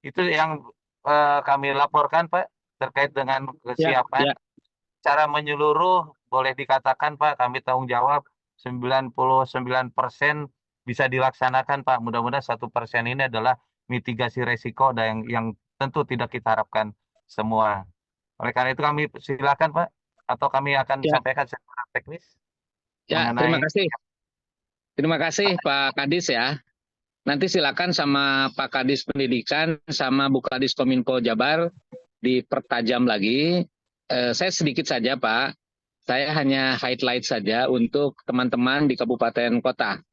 Itu yang kami laporkan, Pak, terkait dengan Ya, kesiapan. ya. Secara menyeluruh boleh dikatakan, Pak, kami tanggung jawab 99% bisa dilaksanakan, Pak. Mudah-mudahan 1% ini adalah mitigasi resiko dan yang tentu tidak kita harapkan semua. Oleh karena itu kami silakan, Pak, atau kami akan Ya, sampaikan secara teknis ya, terima mengenai. kasih. Terima kasih Pak Kadis ya. Nanti silakan sama Pak Kadis Pendidikan sama Bu Kadis Kominfo Jabar dipertajam lagi. Saya sedikit saja Pak. Saya hanya highlight saja untuk teman-teman di kabupaten kota.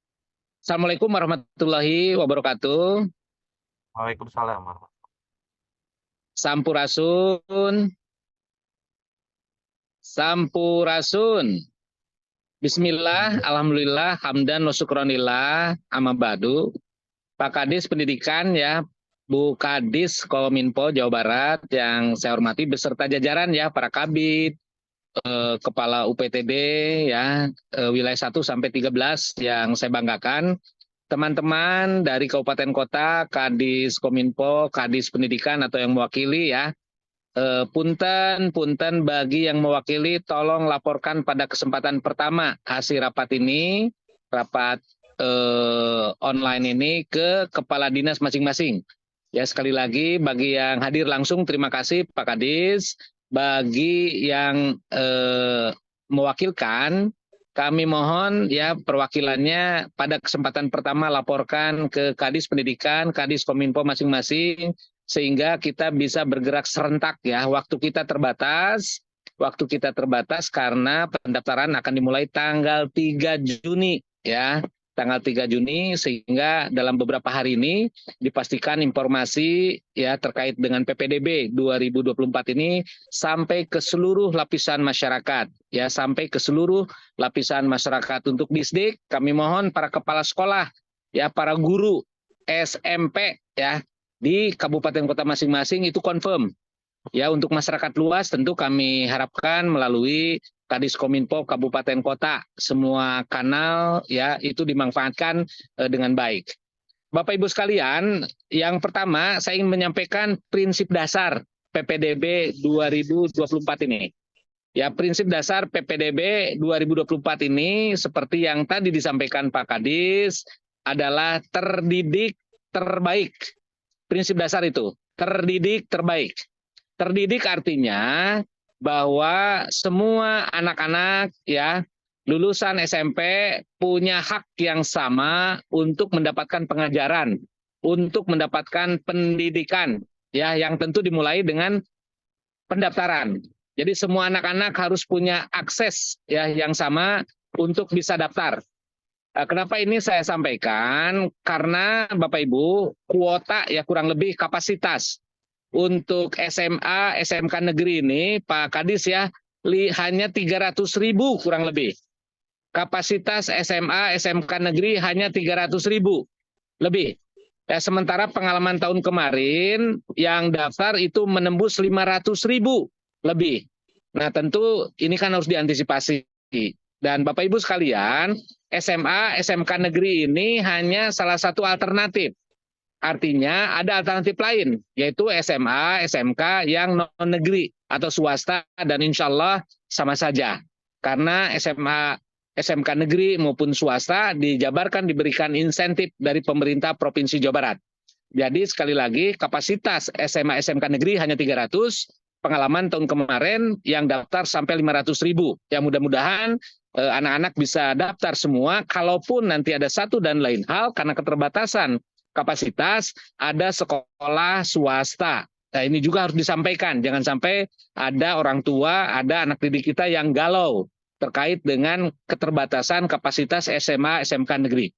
Assalamualaikum warahmatullahi wabarakatuh. Waalaikumsalam. Sampurasun. Sampurasun. Bismillah, alhamdulillah, hamdan wa syukronillah, amma ba'du. Pak Kadis Pendidikan ya, Bu Kadis Kominfo Jawa Barat yang saya hormati beserta jajaran ya, para kabid, kepala UPTD ya, wilayah 1 sampai 13 yang saya banggakan. Teman-teman dari kabupaten kota, Kadis Kominfo, Kadis Pendidikan atau yang mewakili ya, punten bagi yang mewakili tolong laporkan pada kesempatan pertama hasil rapat ini, rapat online ini ke kepala dinas masing-masing. Ya sekali lagi bagi yang hadir langsung terima kasih Pak Kadis. Bagi yang mewakilkan kami mohon ya perwakilannya pada kesempatan pertama laporkan ke Kadis Pendidikan, Kadis Kominfo masing-masing sehingga kita bisa bergerak serentak ya. Waktu kita terbatas karena pendaftaran akan dimulai tanggal 3 Juni ya. Tanggal 3 Juni sehingga dalam beberapa hari ini dipastikan informasi ya terkait dengan PPDB 2024 ini sampai ke seluruh lapisan masyarakat ya, sampai ke seluruh lapisan masyarakat. Untuk Disdik kami mohon para kepala sekolah ya, para guru SMP ya di kabupaten kota masing-masing itu confirm. Ya untuk masyarakat luas tentu kami harapkan melalui Kadis Kominfo Kabupaten Kota semua kanal ya itu dimanfaatkan dengan baik. Bapak Ibu sekalian, yang pertama saya ingin menyampaikan prinsip dasar PPDB 2024 ini. Ya prinsip dasar PPDB 2024 ini seperti yang tadi disampaikan Pak Kadis adalah terdidik terbaik. Prinsip dasar itu, terdidik terbaik. Terdidik artinya bahwa semua anak-anak ya lulusan SMP punya hak yang sama untuk mendapatkan pengajaran, untuk mendapatkan pendidikan ya yang tentu dimulai dengan pendaftaran. Jadi semua anak-anak harus punya akses ya yang sama untuk bisa daftar. Kenapa ini saya sampaikan? Karena Bapak Ibu, kuota ya kurang lebih kapasitas untuk SMA, SMK negeri ini, Pak Kadis ya, hanya 300.000 kurang lebih. Kapasitas SMA, SMK negeri hanya 300.000 lebih. Ya, sementara pengalaman tahun kemarin yang daftar itu menembus 500.000 lebih. Nah tentu ini kan harus diantisipasi. Dan Bapak Ibu sekalian, SMA, SMK negeri ini hanya salah satu alternatif. Artinya ada alternatif lain, yaitu SMA, SMK yang non-negeri atau swasta dan insya Allah sama saja. Karena SMA, SMK negeri maupun swasta dijabarkan diberikan insentif dari pemerintah Provinsi Jawa Barat. Jadi sekali lagi kapasitas SMA, SMK negeri hanya 300, pengalaman tahun kemarin yang daftar sampai 500.000. Ya mudah-mudahan anak-anak bisa daftar semua, kalaupun nanti ada satu dan lain hal karena keterbatasan kapasitas, ada sekolah swasta. Nah ini juga harus disampaikan, jangan sampai ada orang tua, ada anak didik kita yang galau terkait dengan keterbatasan kapasitas SMA, SMK negeri.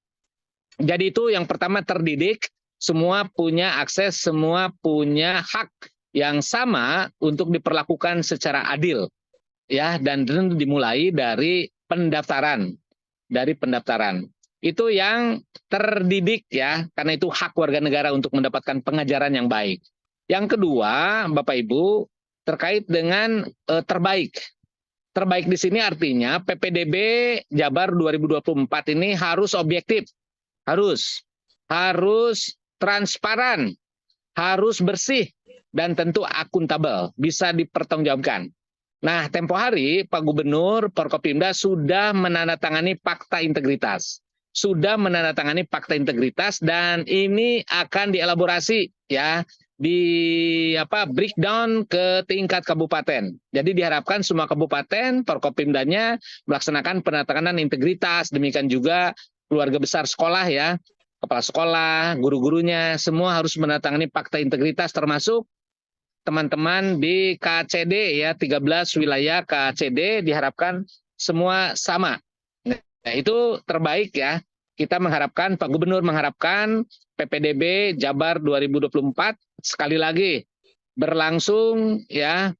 Jadi itu yang pertama terdidik, semua punya akses, semua punya hak yang sama untuk diperlakukan secara adil. Ya, dan dimulai dari pendaftaran. Itu yang terdidik ya, karena itu hak warga negara untuk mendapatkan pengajaran yang baik. Yang kedua, Bapak Ibu, terkait dengan terbaik. Terbaik di sini artinya PPDB Jabar 2024 ini harus objektif, harus transparan, harus bersih dan tentu akuntabel, bisa dipertanggungjawabkan. Nah, tempo hari Pak Gubernur Forkopimda sudah menandatangani fakta integritas. Sudah menandatangani fakta integritas dan ini akan dielaborasi ya di breakdown ke tingkat kabupaten. Jadi diharapkan semua kabupaten Forkopimdanya melaksanakan penandatanganan integritas, demikian juga keluarga besar sekolah ya, kepala sekolah, guru-gurunya semua harus menandatangani fakta integritas termasuk teman-teman di KCD ya, 13 wilayah KCD diharapkan semua sama. Nah, itu terbaik ya. Kita mengharapkan, Pak Gubernur mengharapkan PPDB Jabar 2024 sekali lagi berlangsung ya,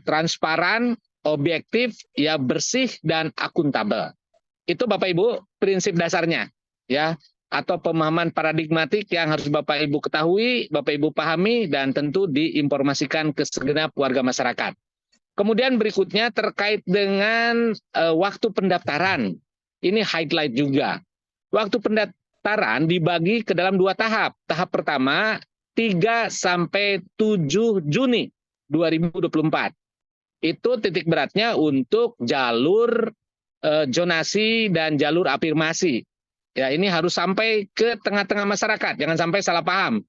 transparan, objektif, ya bersih dan akuntabel. Itu Bapak Ibu prinsip dasarnya ya, atau pemahaman paradigmatik yang harus Bapak Ibu ketahui, Bapak Ibu pahami dan tentu diinformasikan ke segenap warga masyarakat. Kemudian berikutnya terkait dengan waktu pendaftaran. Ini highlight juga. Waktu pendaftaran dibagi ke dalam 2 tahap. Tahap pertama 3 sampai 7 Juni 2024. Itu titik beratnya untuk jalur zonasi dan jalur afirmasi. Ya, ini harus sampai ke tengah-tengah masyarakat, jangan sampai salah paham.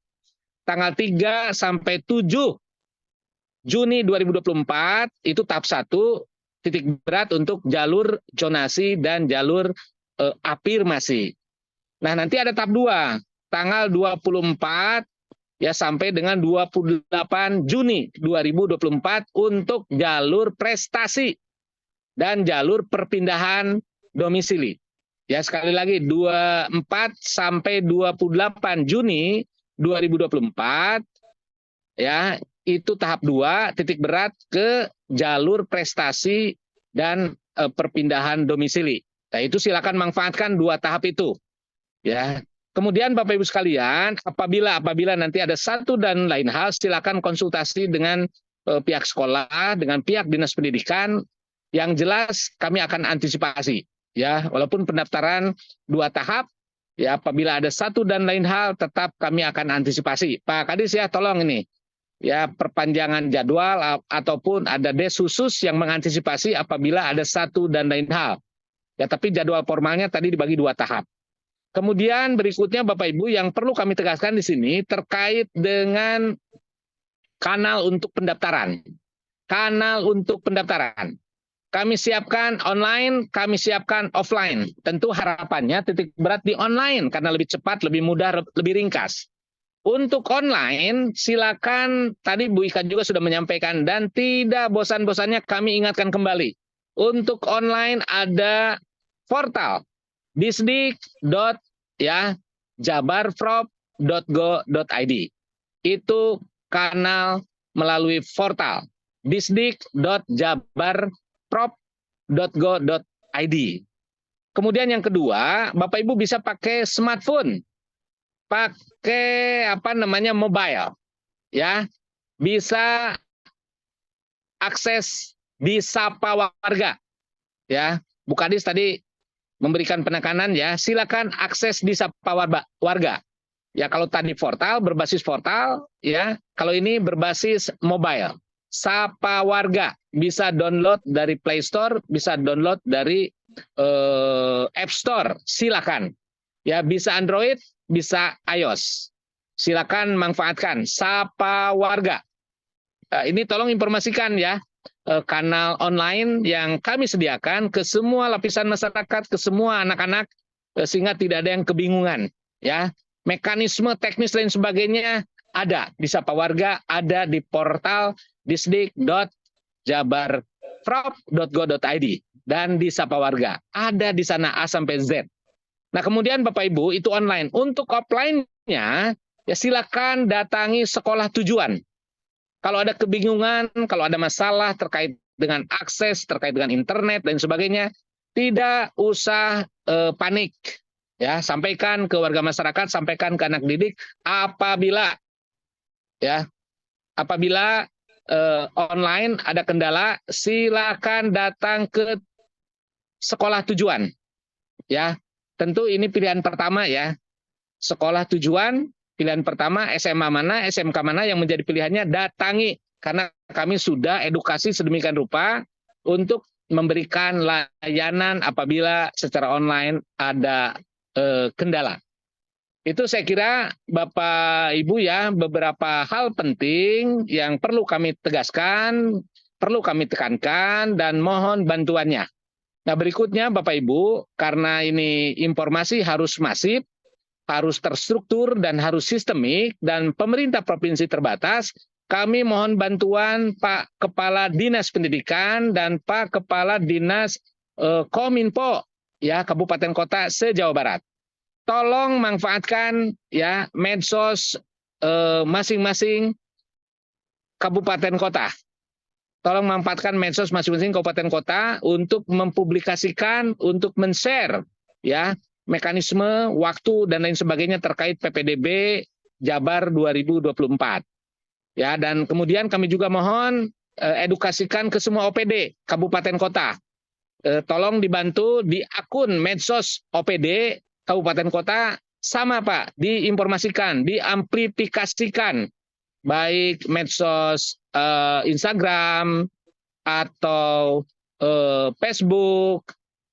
Tanggal 3 sampai 7 Juni 2024 itu tahap 1 titik berat untuk jalur zonasi dan jalur afirmasi. Nah, nanti ada tahap 2, tanggal 24 ya sampai dengan 28 Juni 2024 untuk jalur prestasi dan jalur perpindahan domisili. Ya, sekali lagi 24 sampai 28 Juni 2024 ya, itu tahap 2 titik berat ke jalur prestasi dan perpindahan domisili. Nah, itu silakan manfaatkan 2 tahap itu. Ya. Kemudian Bapak Ibu sekalian, apabila nanti ada satu dan lain hal, silakan konsultasi dengan pihak sekolah, dengan pihak dinas pendidikan. Yang jelas kami akan antisipasi. Ya, walaupun pendaftaran 2 tahap, ya apabila ada satu dan lain hal, tetap kami akan antisipasi. Pak Kadis ya, tolong ini. Ya, perpanjangan jadwal ataupun ada des khusus yang mengantisipasi apabila ada satu dan lain hal. Ya, tapi jadwal formalnya tadi dibagi 2 tahap. Kemudian berikutnya Bapak Ibu yang perlu kami tegaskan di sini terkait dengan kanal untuk pendaftaran. Kanal untuk pendaftaran. Kami siapkan online, kami siapkan offline. Tentu harapannya titik berat di online karena lebih cepat, lebih mudah, lebih ringkas. Untuk online, silakan tadi Bu Ika juga sudah menyampaikan dan tidak bosan-bosannya kami ingatkan kembali. Untuk online ada portal disdik.jabarprop.go.id. Itu kanal melalui portal disdik.jabarprop.go.id. Kemudian yang kedua, Bapak Ibu bisa pakai smartphone. Pakai mobile ya, bisa akses di Sapa Warga ya. Bu Kadis tadi memberikan penekanan ya, silakan akses di Sapa Warga ya. Kalau tadi portal berbasis portal ya, kalau ini berbasis mobile. Sapa Warga bisa download dari Play Store, bisa download dari App Store, silakan ya, bisa Android, bisa iOS. Silakan manfaatkan Sapa Warga. Ini tolong informasikan ya, kanal online yang kami sediakan ke semua lapisan masyarakat, ke semua anak-anak, sehingga tidak ada yang kebingungan ya. Mekanisme teknis dan sebagainya ada di Sapa Warga, ada di portal disdik.jabarprop.go.id dan di Sapa Warga. Ada di sana A sampai Z. Nah, kemudian Bapak Ibu itu online. Untuk offline-nya ya silakan datangi sekolah tujuan. Kalau ada kebingungan, kalau ada masalah terkait dengan akses, terkait dengan internet dan sebagainya, tidak usah panik. Ya, sampaikan ke warga masyarakat, sampaikan ke anak didik apabila online ada kendala, silakan datang ke sekolah tujuan. Ya. Tentu ini pilihan pertama ya, sekolah tujuan Pilihan pertama SMA mana, SMK mana yang menjadi pilihannya, datangi. Karena kami sudah edukasi sedemikian rupa untuk memberikan layanan apabila secara online ada kendala. Itu saya kira Bapak Ibu ya, beberapa hal penting yang perlu kami tegaskan, perlu kami tekankan, dan mohon bantuannya. Nah berikutnya Bapak Ibu, karena ini informasi harus masif, harus terstruktur, dan harus sistemik, dan pemerintah provinsi terbatas, kami mohon bantuan Pak Kepala Dinas Pendidikan dan Pak Kepala Dinas Kominfo ya Kabupaten Kota se-Jawa Barat. Tolong manfaatkan ya medsos masing-masing kabupaten kota. Tolong manfaatkan medsos masing-masing kabupaten kota untuk mempublikasikan, untuk men-share ya mekanisme, waktu dan lain sebagainya terkait PPDB Jabar 2024. Ya, dan kemudian kami juga mohon edukasikan ke semua OPD kabupaten kota. Tolong dibantu di akun medsos OPD kabupaten kota sama Pak, diinformasikan, diamplifikasikan, baik medsos Instagram atau Facebook,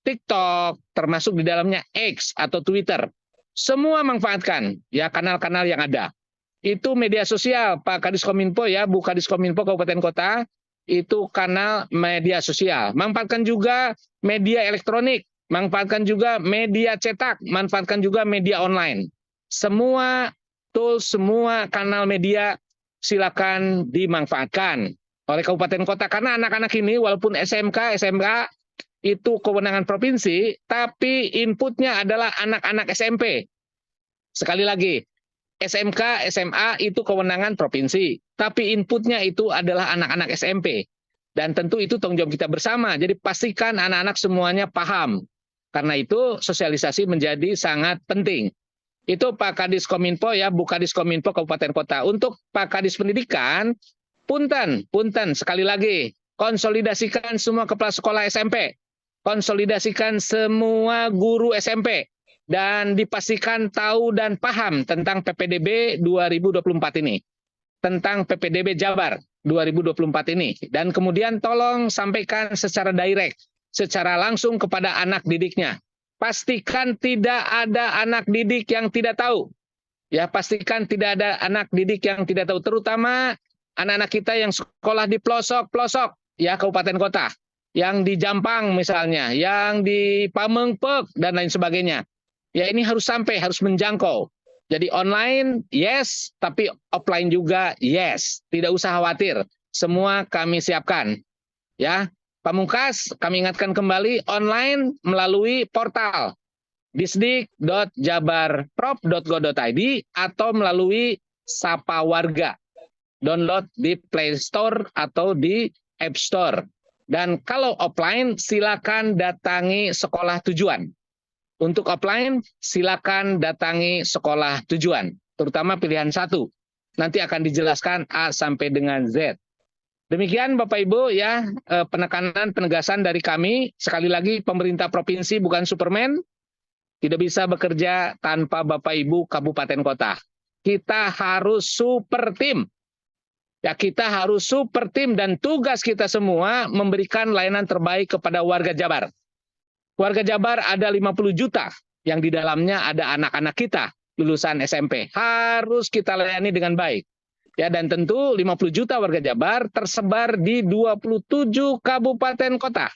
TikTok, termasuk di dalamnya X atau Twitter. Semua manfaatkan ya kanal-kanal yang ada. Itu media sosial Pak Kadis Kominfo ya, Bu Kadis Kominfo kabupaten kota, itu kanal media sosial. Manfaatkan juga media elektronik, manfaatkan juga media cetak, manfaatkan juga media online. Semua tools, semua kanal media silakan dimanfaatkan oleh kabupaten kota. Karena anak-anak ini walaupun SMK, SMA itu kewenangan provinsi, tapi inputnya adalah anak-anak SMP. Sekali lagi, SMK, SMA itu kewenangan provinsi, tapi inputnya itu adalah anak-anak SMP. Dan tentu itu tanggung jawab kita bersama. Jadi pastikan anak-anak semuanya paham. Karena itu sosialisasi menjadi sangat penting. Itu Pak Kadis Kominfo ya, Bu Kadis Kominfo Kabupaten Kota. Untuk Pak Kadis Pendidikan, punten sekali lagi, konsolidasikan semua kepala sekolah SMP. Konsolidasikan semua guru SMP. Dan dipastikan tahu dan paham tentang PPDB 2024 ini. Tentang PPDB Jabar 2024 ini. Dan kemudian tolong sampaikan secara direct, secara langsung kepada anak didiknya. Pastikan tidak ada anak didik yang tidak tahu. Ya, pastikan tidak ada anak didik yang tidak tahu, terutama anak-anak kita yang sekolah di pelosok-pelosok ya kabupaten kota, yang di Jampang misalnya, yang di Pamengpeuk dan lain sebagainya. Ya ini harus sampai, harus menjangkau. Jadi online yes, tapi offline juga yes. Tidak usah khawatir, semua kami siapkan. Ya. Pamungkas, kami ingatkan kembali online melalui portal disdik.jabarprov.go.id atau melalui Sapa Warga. Download di Play Store atau di App Store. Dan kalau offline, silakan datangi sekolah tujuan. Untuk offline, silakan datangi sekolah tujuan, terutama pilihan 1. Nanti akan dijelaskan A sampai dengan Z. Demikian Bapak Ibu ya, penekanan penegasan dari kami. Sekali lagi pemerintah provinsi bukan Superman, tidak bisa bekerja tanpa Bapak Ibu kabupaten kota. Kita harus super tim. Ya kita harus super tim dan tugas kita semua memberikan layanan terbaik kepada warga Jabar. Warga Jabar ada 50 juta yang di dalamnya ada anak-anak kita lulusan SMP. Harus kita layani dengan baik. Ya, dan tentu 50 juta warga Jabar tersebar di 27 kabupaten kota.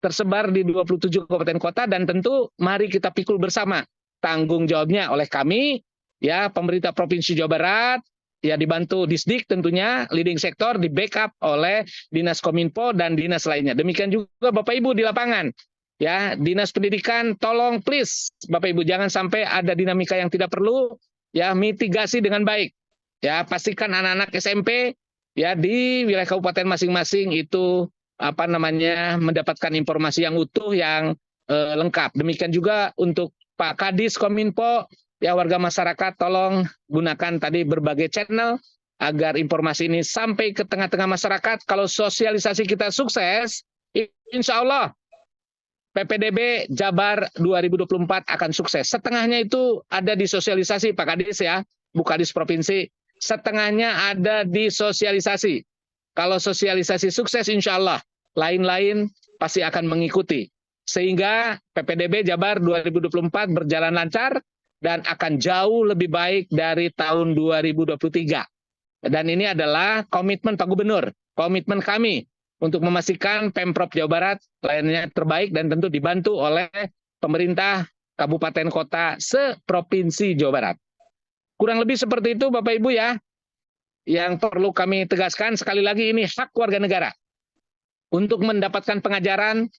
Tersebar di 27 kabupaten kota dan tentu mari kita pikul bersama. Tanggung jawabnya oleh kami, ya pemerintah Provinsi Jawa Barat, ya dibantu Disdik tentunya, leading sektor, di backup oleh Dinas Kominfo dan dinas lainnya. Demikian juga Bapak Ibu di lapangan. Ya, Dinas Pendidikan tolong please Bapak Ibu jangan sampai ada dinamika yang tidak perlu, ya mitigasi dengan baik. Ya, pastikan anak-anak SMP ya di wilayah kabupaten masing-masing itu mendapatkan informasi yang utuh, yang lengkap. Demikian juga untuk Pak Kadis Kominfo, ya warga masyarakat tolong gunakan tadi berbagai channel agar informasi ini sampai ke tengah-tengah masyarakat. Kalau sosialisasi kita sukses, insya Allah PPDB Jabar 2024 akan sukses. Setengahnya itu ada di sosialisasi Pak Kadis ya. Bukadis Provinsi, setengahnya ada di sosialisasi. Kalau sosialisasi sukses, insya Allah lain-lain pasti akan mengikuti. Sehingga PPDB Jabar 2024 berjalan lancar dan akan jauh lebih baik dari tahun 2023. Dan ini adalah komitmen Pak Gubernur, komitmen kami untuk memastikan Pemprov Jawa Barat lainnya terbaik dan tentu dibantu oleh pemerintah kabupaten kota seprovinsi Jawa Barat. Kurang lebih seperti itu Bapak Ibu ya. Yang perlu kami tegaskan sekali lagi, ini hak warga negara. Untuk mendapatkan pengajaran,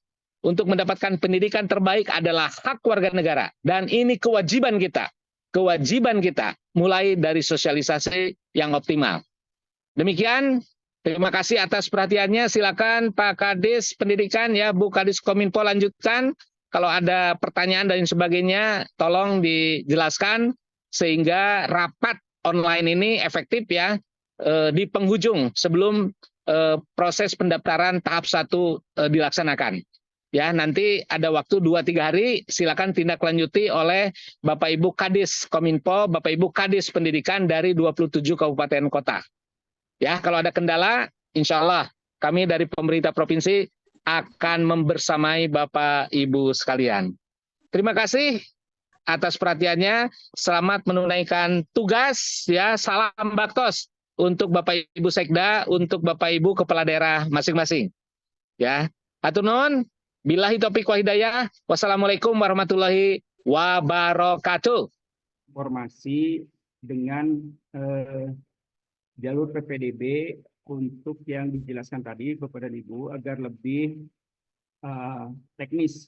untuk mendapatkan pendidikan terbaik adalah hak warga negara. Dan ini kewajiban kita. Kewajiban kita mulai dari sosialisasi yang optimal. Demikian, terima kasih atas perhatiannya. Silakan Pak Kadis Pendidikan ya, Bu Kadis Kominfo lanjutkan. Kalau ada pertanyaan dan sebagainya, tolong dijelaskan sehingga rapat online ini efektif ya di penghujung sebelum proses pendaftaran tahap 1 dilaksanakan. Ya, nanti ada waktu 2-3 hari, silakan tindak lanjuti oleh Bapak Ibu Kadis Kominfo, Bapak Ibu Kadis Pendidikan dari 27 kabupaten kota. Ya, kalau ada kendala, insya Allah kami dari pemerintah provinsi akan membersamai Bapak Ibu sekalian. Terima kasih atas perhatiannya. Selamat menunaikan tugas. Ya, salam baktos untuk Bapak Ibu Sekda, untuk Bapak Ibu Kepala Daerah masing-masing. Ya, hatur nuhun. Billahi taufiq wa hidayah. Wassalamualaikum warahmatullahi wabarakatuh. Informasi dengan jalur PPDB untuk yang dijelaskan tadi Bapak dan Ibu agar lebih teknis,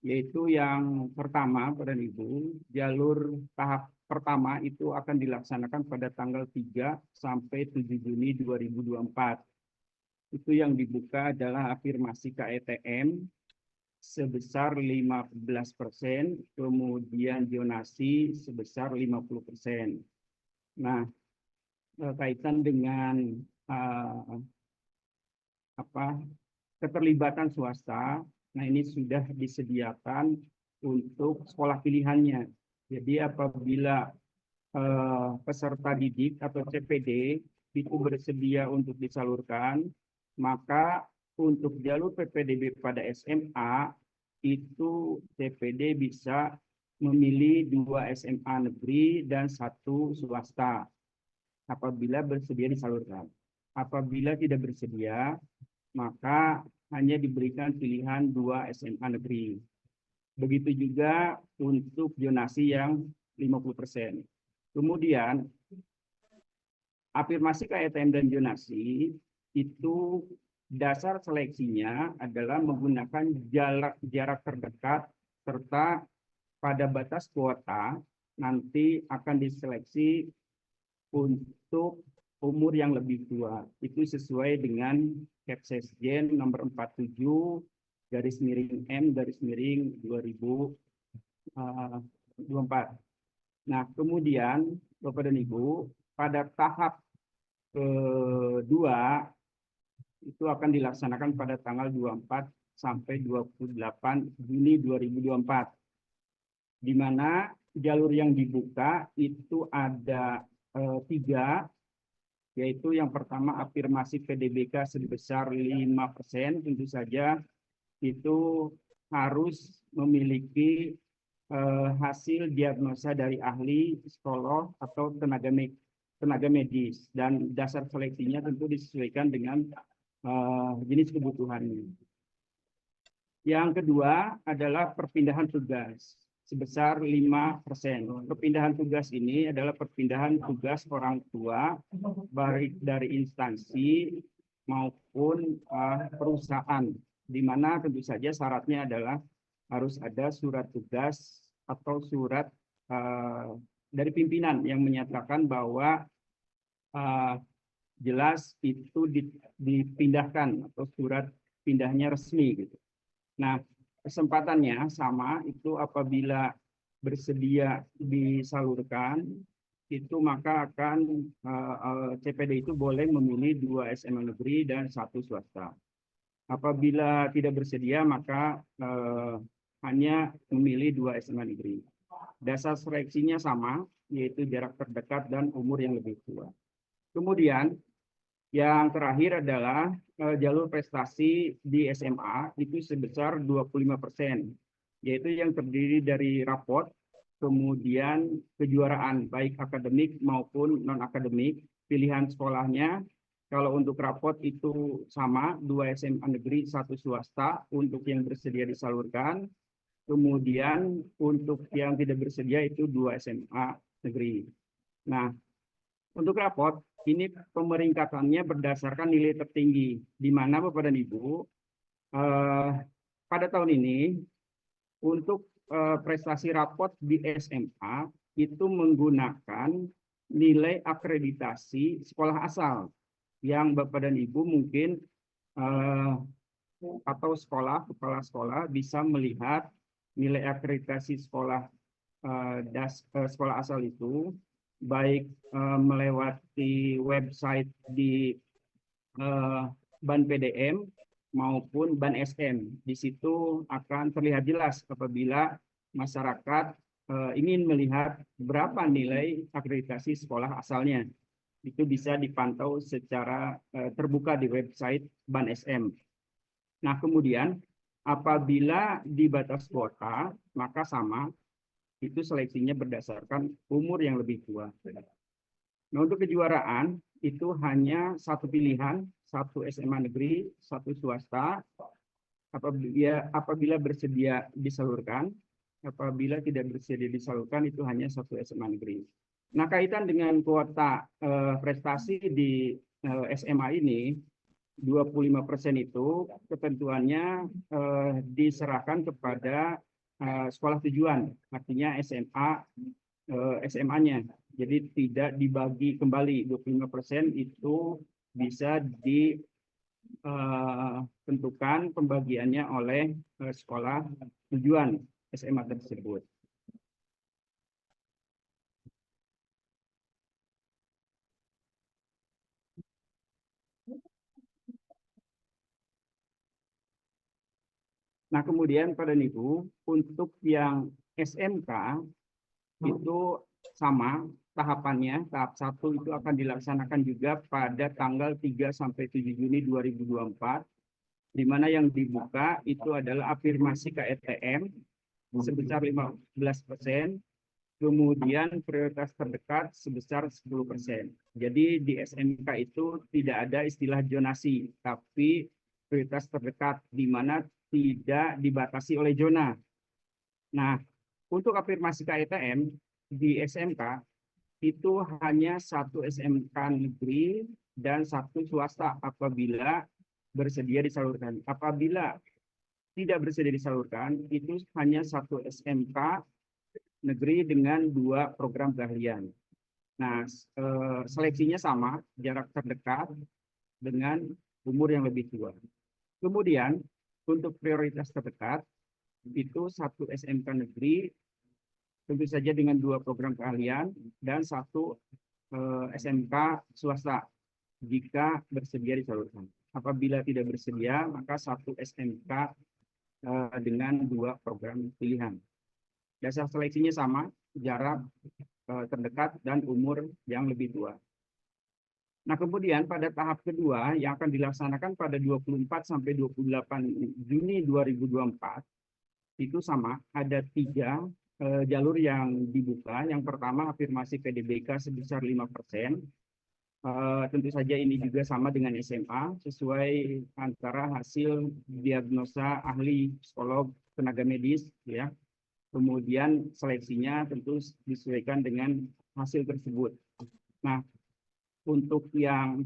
yaitu yang pertama Bapak dan Ibu, jalur tahap pertama itu akan dilaksanakan pada tanggal 3 sampai 7 Juni 2024. Itu yang dibuka adalah afirmasi KETM sebesar 15%, kemudian zonasi sebesar 50%. Nah, kaitan dengan keterlibatan swasta, nah ini sudah disediakan untuk sekolah pilihannya. Jadi apabila peserta didik atau CPD itu bersedia untuk disalurkan, maka untuk jalur PPDB pada SMA itu CPD bisa memilih 2 SMA negeri dan 1 swasta apabila bersedia disalurkan. Apabila tidak bersedia, maka hanya diberikan pilihan 2 SMA negeri. Begitu juga untuk zonasi yang 50%. Kemudian afirmasi KETM dan zonasi itu dasar seleksinya adalah menggunakan jarak terdekat serta pada batas kuota nanti akan diseleksi untuk umur yang lebih tua. Itu sesuai dengan Kepsesjen nomor 47/M/2024. Nah, kemudian Bapak dan Ibu, pada tahap kedua itu akan dilaksanakan pada tanggal 24 sampai 28 Juni 2024. Di mana jalur yang dibuka itu ada 3, yaitu yang pertama afirmasi PDBK sebesar 5%, tentu saja itu harus memiliki hasil diagnosa dari ahli, psikolog, atau tenaga medis. Dan dasar seleksinya tentu disesuaikan dengan jenis kebutuhannya. Yang kedua adalah perpindahan tugas sebesar 5%. Perpindahan tugas ini adalah perpindahan tugas orang tua baik dari instansi maupun perusahaan, di mana tentu saja syaratnya adalah harus ada surat tugas atau surat dari pimpinan yang menyatakan bahwa jelas itu dipindahkan atau surat pindahnya resmi gitu. Nah, kesempatannya sama itu apabila bersedia disalurkan itu maka akan CPD itu boleh memilih 2 SMA negeri dan 1 swasta. Apabila tidak bersedia maka hanya memilih 2 SMA negeri. Dasar seleksinya sama, yaitu jarak terdekat dan umur yang lebih tua. Kemudian yang terakhir adalah jalur prestasi di SMA itu sebesar 25%, yaitu yang terdiri dari rapot, kemudian kejuaraan baik akademik maupun non-akademik, pilihan sekolahnya. Kalau untuk rapot itu sama, 2 SMA negeri, 1 swasta untuk yang bersedia disalurkan. Kemudian untuk yang tidak bersedia itu 2 SMA negeri. Nah, untuk rapot, ini pemeringkatannya berdasarkan nilai tertinggi, di mana Bapak dan Ibu, pada tahun ini, untuk prestasi rapot di SMA, itu menggunakan nilai akreditasi sekolah asal, yang Bapak dan Ibu mungkin atau kepala sekolah bisa melihat nilai akreditasi sekolah sekolah asal itu, baik melewati website di Ban PDM maupun Ban SM. Di situ akan terlihat jelas apabila masyarakat ingin melihat berapa nilai akreditasi sekolah asalnya. Itu bisa dipantau secara terbuka di website Ban SM. Nah, kemudian apabila di batas kota, maka sama, itu seleksinya berdasarkan umur yang lebih tua. Nah, untuk kejuaraan itu hanya satu pilihan, 1 SMA negeri, 1 swasta. Apabila bersedia disalurkan, apabila tidak bersedia disalurkan itu hanya 1 SMA negeri. Nah, kaitan dengan kuota prestasi di SMA ini, 25% itu ketentuannya diserahkan kepada sekolah tujuan, artinya SMA-nya. Jadi tidak dibagi kembali, 25% itu bisa ditentukan pembagiannya oleh sekolah tujuan SMA tersebut. Nah, kemudian pada Ibu, untuk yang SMK itu sama tahapannya. Tahap 1 itu akan dilaksanakan juga pada tanggal 3 sampai 7 Juni 2024, di mana yang dibuka itu adalah afirmasi KRTM sebesar 15%, kemudian prioritas terdekat sebesar 10%. Jadi di SMK itu tidak ada istilah zonasi, tapi prioritas terdekat, di mana tidak dibatasi oleh zona. Nah, untuk afirmasi KTM di SMK itu hanya 1 SMK negeri dan 1 swasta apabila bersedia disalurkan. Apabila tidak bersedia disalurkan, itu hanya 1 SMK negeri dengan 2 program keahlian. Nah, seleksinya sama, jarak terdekat dengan umur yang lebih tua. Kemudian untuk prioritas terdekat itu 1 SMK negeri tentu saja dengan 2 program keahlian dan 1 SMK swasta jika bersedia disalurkan. Apabila tidak bersedia, maka 1 SMK dengan 2 program pilihan. Dasar seleksinya sama, jarak terdekat dan umur yang lebih tua. Nah, kemudian pada tahap kedua yang akan dilaksanakan pada 24 sampai 28 Juni 2024, itu sama, ada 3 jalur yang dibuka. Yang pertama, afirmasi PDBK sebesar 5%. Tentu saja ini juga sama dengan SMA, sesuai antara hasil diagnosa ahli psikolog tenaga medis, ya. Kemudian seleksinya tentu disesuaikan dengan hasil tersebut. Nah, untuk yang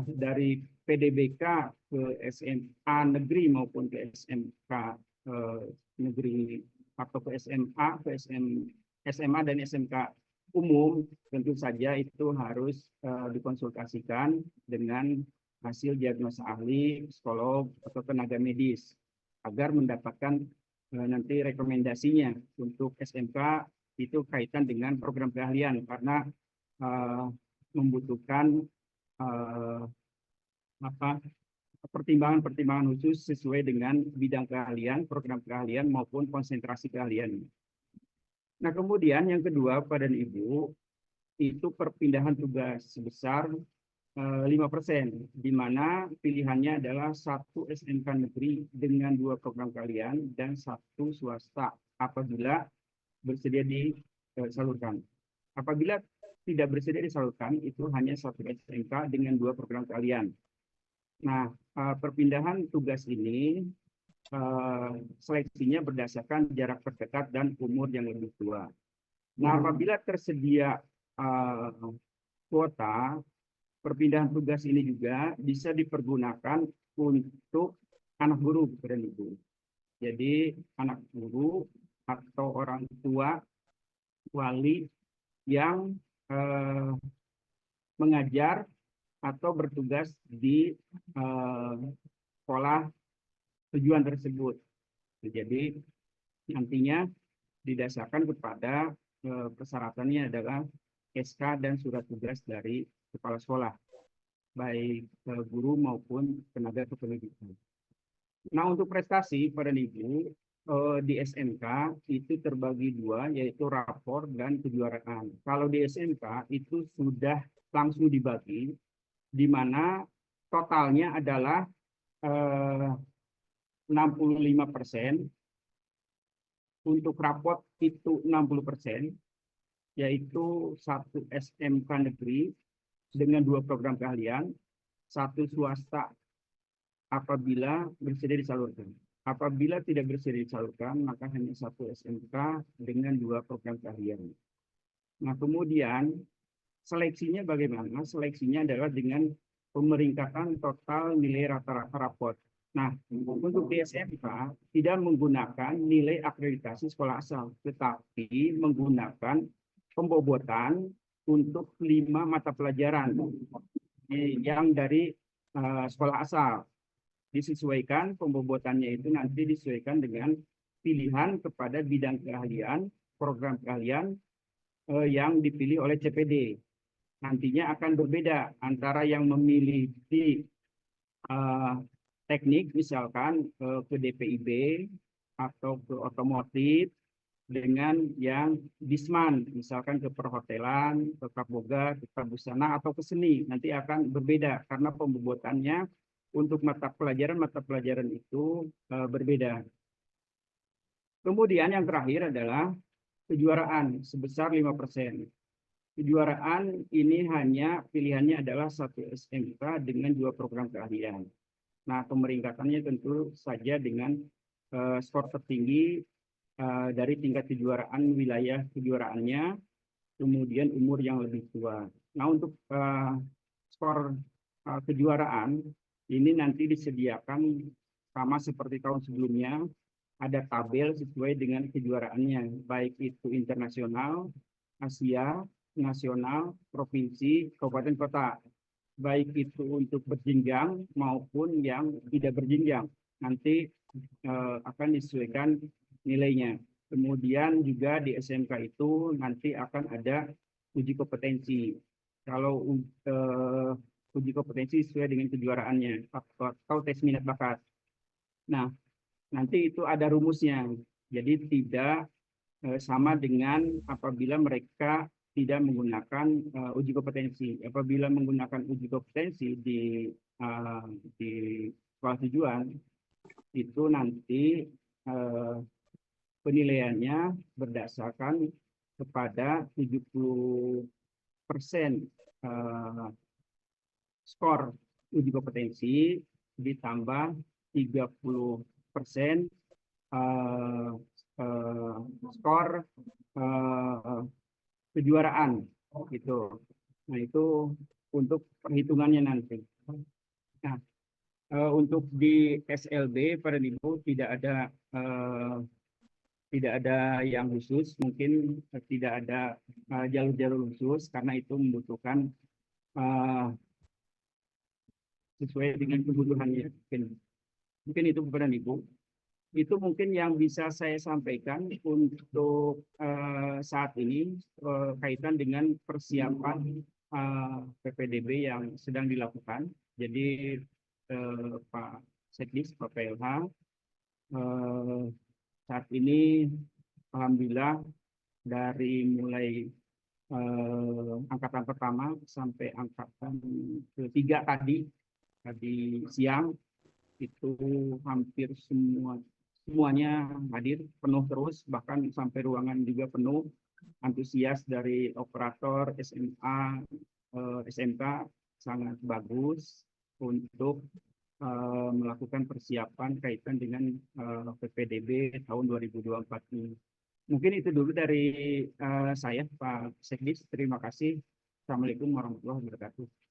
dari PDBK ke SMA negeri maupun ke SMK negeri atau ke SMA, ke SMA dan SMK umum, tentu saja itu harus dikonsultasikan dengan hasil diagnosa ahli, psikolog, atau tenaga medis agar mendapatkan nanti rekomendasinya. Untuk SMK itu kaitan dengan program keahlian karena membutuhkan pertimbangan-pertimbangan khusus sesuai dengan bidang keahlian, program keahlian maupun konsentrasi keahlian. Nah, kemudian yang kedua, Bapak dan Ibu, itu perpindahan tugas sebesar 5%, di mana pilihannya adalah satu SMK negeri dengan 2 program kalian dan satu swasta apabila bersedia disalurkan. Apabila tidak bersedia disalurkan, itu hanya satu SMK dengan 2 program kalian. Nah, perpindahan tugas ini seleksinya berdasarkan jarak terdekat dan umur yang lebih tua. Nah, apabila tersedia kuota, perpindahan tugas ini juga bisa dipergunakan untuk anak guru, Bapak dan Ibu. Jadi anak guru atau orang tua wali yang mengajar atau bertugas di sekolah tujuan tersebut. Jadi nantinya didasarkan kepada persyaratannya adalah SK dan surat tugas dari kepala sekolah, baik guru maupun tenaga kependidikan. Nah, untuk prestasi pada Ibu di SMK itu terbagi dua, yaitu rapor dan kejuaraan. Kalau di SMK itu sudah langsung dibagi, di mana totalnya adalah 65%, untuk rapor itu 60%, yaitu satu SMK negeri dengan 2 program keahlian, satu swasta apabila bersedia disalurkan. Apabila tidak bersedia disalurkan, maka hanya satu SMK dengan 2 program keahlian. Nah, kemudian seleksinya bagaimana? Seleksinya adalah dengan pemeringkatan total nilai rata-rata raport. Nah, untuk di SMK tidak menggunakan nilai akreditasi sekolah asal, tetapi menggunakan pembobotan untuk 5 mata pelajaran yang dari sekolah asal. Disesuaikan pembobotannya itu nanti disesuaikan dengan pilihan kepada bidang keahlian, program keahlian yang dipilih oleh CPD. Nantinya akan berbeda antara yang memilih di teknik, misalkan ke DPIB atau ke otomotif, dengan yang Disman, misalkan ke perhotelan, ke Praboga, ke Prabusana, atau ke seni. Nanti akan berbeda karena pembobotannya untuk mata pelajaran itu berbeda. Kemudian yang terakhir adalah kejuaraan sebesar 5%. Kejuaraan ini hanya pilihannya adalah satu SMK dengan 2 program keahlian. Nah, pemeringkatannya tentu saja dengan skor tertinggi dari tingkat kejuaraan wilayah kejuaraannya, kemudian umur yang lebih tua. Nah, untuk skor kejuaraan ini nanti disediakan sama seperti tahun sebelumnya, ada tabel sesuai dengan kejuaraannya, baik itu internasional, Asia, nasional, provinsi, kabupaten, kota. Baik itu untuk berjenjang maupun yang tidak berjenjang. Nanti akan disesuaikan nilainya. Kemudian juga di SMK itu nanti akan ada uji kompetensi. Kalau uji kompetensi sesuai dengan kejuaraannya atau tes minat bakat. Nah, nanti itu ada rumusnya. Jadi tidak sama dengan apabila mereka tidak menggunakan uji kompetensi. Apabila menggunakan uji kompetensi di sekolah tujuan, itu nanti penilaiannya berdasarkan kepada 70% skor uji kompetensi ditambah 30% skor kejuaraan gitu. Nah, itu untuk perhitungannya nanti. Nah, untuk di SLB pada Ibu tidak ada yang khusus, mungkin tidak ada jalur-jalur khusus karena itu membutuhkan sesuai dengan kebutuhannya. Mungkin itu kepada Ibu. Itu mungkin yang bisa saya sampaikan untuk saat ini kaitan dengan persiapan PPDB yang sedang dilakukan. Jadi Pak Sekdis, Pak PLH, saat ini alhamdulillah dari mulai angkatan pertama sampai angkatan ketiga tadi siang itu hampir semuanya hadir penuh terus, bahkan sampai ruangan juga penuh, antusias dari operator SMA SMK sangat bagus untuk melakukan persiapan kaitan dengan PPDB tahun 2024 ini. Mungkin itu dulu dari saya, Pak Sekdis. Terima kasih. Assalamualaikum warahmatullahi wabarakatuh.